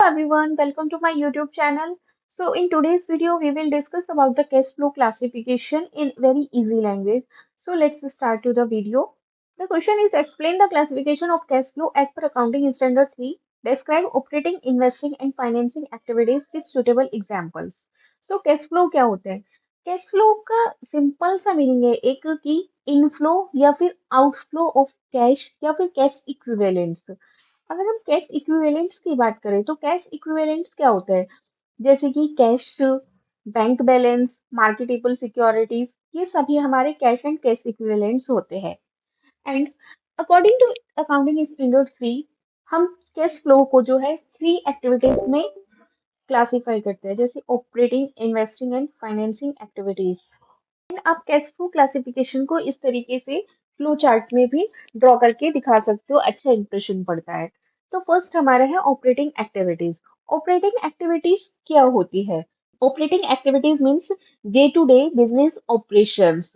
everyone, welcome to my YouTube channel. So in today's video, we will discuss about the cash flow classification in very easy language. So let's start to the video. The question is explain the classification of cash flow as per accounting standard 3. Describe operating, investing and financing activities with suitable examples. So cash flow क्या होता है? Cash flow का simple सा meaning है एक की inflow या फिर आउटफ्लो ऑफ कैश या फिर कैश इक्विवेलेंट्स। अगर हम कैश इक्विवेलेंट्स की बात करें तो कैश इक्विवेलेंट्स क्या होता है जैसे कि cash, bank balance, marketable securities, ये सभी हमारे कैश एंड कैश इक्विवेलेंट्स होते हैं। And according to accounting standard 3 हम कैश फ्लो को जो है थ्री एक्टिविटीज में क्लासिफाई करते हैं जैसे operating, investing and financing activities. आप कैश फ्लो क्लासिफिकेशन को इस तरीके से फ्लो चार्ट में भी ड्रॉ करके दिखा सकते हो, अच्छा इंप्रेशन पड़ता है। तो फर्स्ट हमारा है ऑपरेटिंग एक्टिविटीज। ऑपरेटिंग एक्टिविटीज क्या होती है? Operating activities means day to day business operations.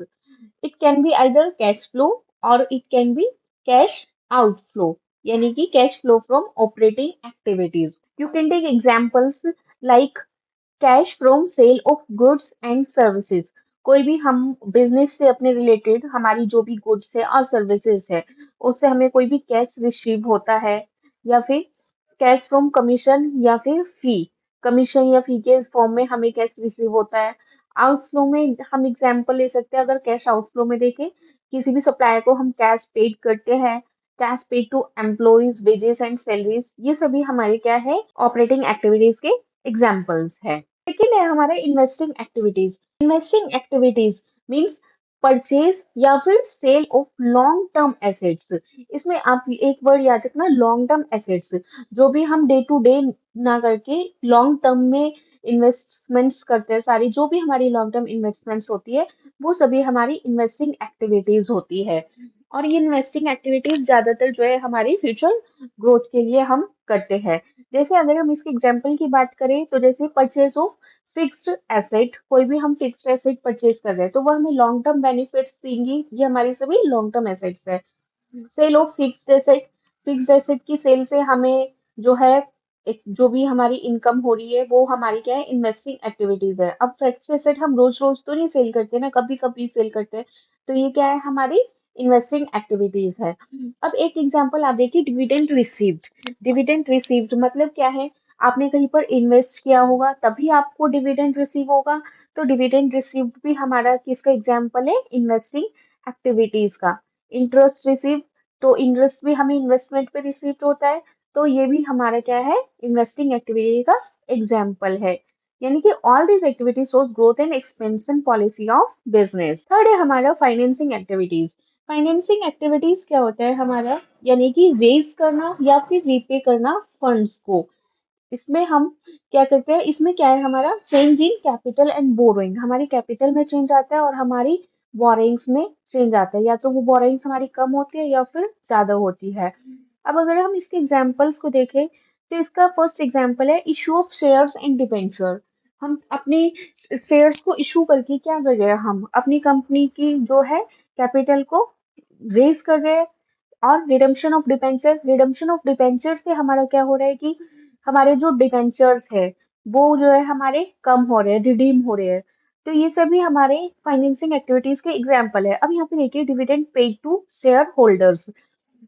It can be either cash flow और it can be cash outflow, यानी कि cash flow from operating activities. You can take examples like cash from sale of goods and services. कोई भी हम business से अपने related हमारी जो भी गुड्स है और सर्विसेज है उससे हमें कोई भी कैश रिसीव होता है, या फिर कैश फ्रॉम कमीशन या फिर फी, कमीशन या फी के फॉर्म में हमें कैश रिसीव होता है। आउटफ्लो में हम एग्जांपल ले सकते हैं, अगर कैश आउटफ्लो में देखें किसी भी सप्लायर को हम कैश पेड करते हैं, cash paid to employees wages and salaries, ये सभी हमारे क्या है ऑपरेटिंग एक्टिविटीज के एग्जाम्पल्स है। सेकेंड है हमारा investing activities. Investing activities means purchase या फिर sale of long term assets. इसमें आप एक वर्ड याद रखना, लॉन्ग टर्म एसेट्स। जो भी हम डे टू डे ना करके लॉन्ग टर्म में इन्वेस्टमेंट्स करते हैं, सारी जो भी हमारी लॉन्ग टर्म इन्वेस्टमेंट्स होती है वो सभी हमारी इन्वेस्टिंग एक्टिविटीज होती है। और ये इन्वेस्टिंग एक्टिविटीज ज्यादातर जो है हमारी फ्यूचर ग्रोथ के लिए हम करते हैं। जैसे अगर हम इसके एग्जाम्पल की बात करें तो जैसे परचेज ऑफ फिक्स्ड एसेट, कोई भी हम फिक्स्ड एसेट परचेज कर रहे हैं तो वो हमें लॉन्ग टर्म बेनिफिट्स देंगी, ये हमारी सभी लॉन्ग टर्म एसेट्स है। Sale of fixed asset, fixed asset की सेल से हमें जो है एक जो भी हमारी इनकम हो रही है वो हमारी क्या है इन्वेस्टिंग एक्टिविटीज है। अब फिक्स्ड एसेट हम रोज रोज तो नहीं सेल करते ना, कभी कभी सेल करते हैं, तो ये क्या है हमारी इन्वेस्टिंग एक्टिविटीज है। अब एक एग्जांपल आप देखिए, डिविडेंड रिसीव्ड। डिविडेंड रिसीव्ड मतलब क्या है, आपने कहीं पर इन्वेस्ट किया होगा तभी आपको डिविडेंड रिसीव होगा। तो डिविडेंड रिसीव्ड भी हमारा किसका एग्जांपल है, इन्वेस्टिंग एक्टिविटीज का। इंटरेस्ट रिसीव, तो इंटरेस्ट भी हमें इन्वेस्टमेंट पे रिसीव होता है, तो ये भी हमारा क्या है इन्वेस्टिंग एक्टिविटी का एग्जाम्पल है। यानी कि all this activity shows growth and expansion policy of business. Third है हमारा फाइनेंसिंग एक्टिविटीज। फाइनेंसिंग एक्टिविटीज क्या होता है हमारा, यानी कि रेज करना या फिर रीपे करना फंड्स को। इसमें हम क्या करते हैं, इसमें क्या है हमारा change in capital and borrowing, हमारी कैपिटल में चेंज आता है और हमारी बोरोइंग्स में चेंज आता है, या तो वो बोरोइंग्स हमारी कम होती है या फिर ज्यादा होती है। अब अगर हम इसके एग्जांपल्स को देखें तो इसका फर्स्ट एग्जांपल है issue of shares and debenture. हम अपने शेयर्स को इशू करके क्या कर रहे हैं, हम अपनी कंपनी की जो है कैपिटल को रेज कर रहे हैं। और redemption of debenture, redemption of debenture से हमारा क्या हो रहा है कि हमारे जो डिबेंचर्स है वो जो है हमारे कम हो रहे हैं, रिडीम हो रहे हैं। तो ये सभी हमारे फाइनेंसिंग एक्टिविटीज के एग्जाम्पल है। अब यहाँ पे देखिए dividend paid to share holders.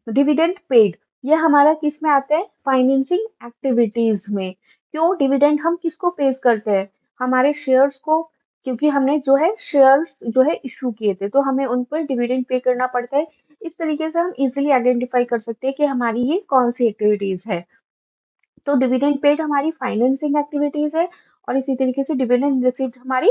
Dividend paid ये हमारा किस में आता है, फाइनेंसिंग एक्टिविटीज में। क्यों डिविडेंड हम किसको पे करते हैं, हमारे शेयर्स को, क्योंकि हमने जो है शेयर्स जो है इशू किए थे तो हमें उन पर डिविडेंड पे करना पड़ता है। इस तरीके से हम इजीली आइडेंटिफाई कर सकते हैं कि हमारी ये कौन सी एक्टिविटीज है। तो डिविडेंड पेड हमारी फाइनेंसिंग एक्टिविटीज है और इसी तरीके से डिविडेंड रिसीव्ड हमारी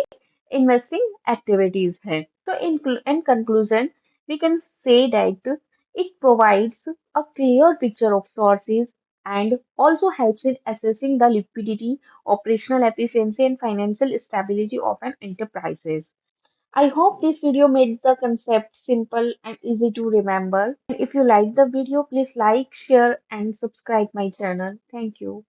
इन्वेस्टिंग एक्टिविटीज है। तो in conclusion we can say that it provides a clear picture of sources and also helps in assessing the liquidity, operational efficiency and financial stability of an enterprises. I hope this video made the concept simple and easy to remember. If you like the video, please like, share and subscribe my channel. Thank you.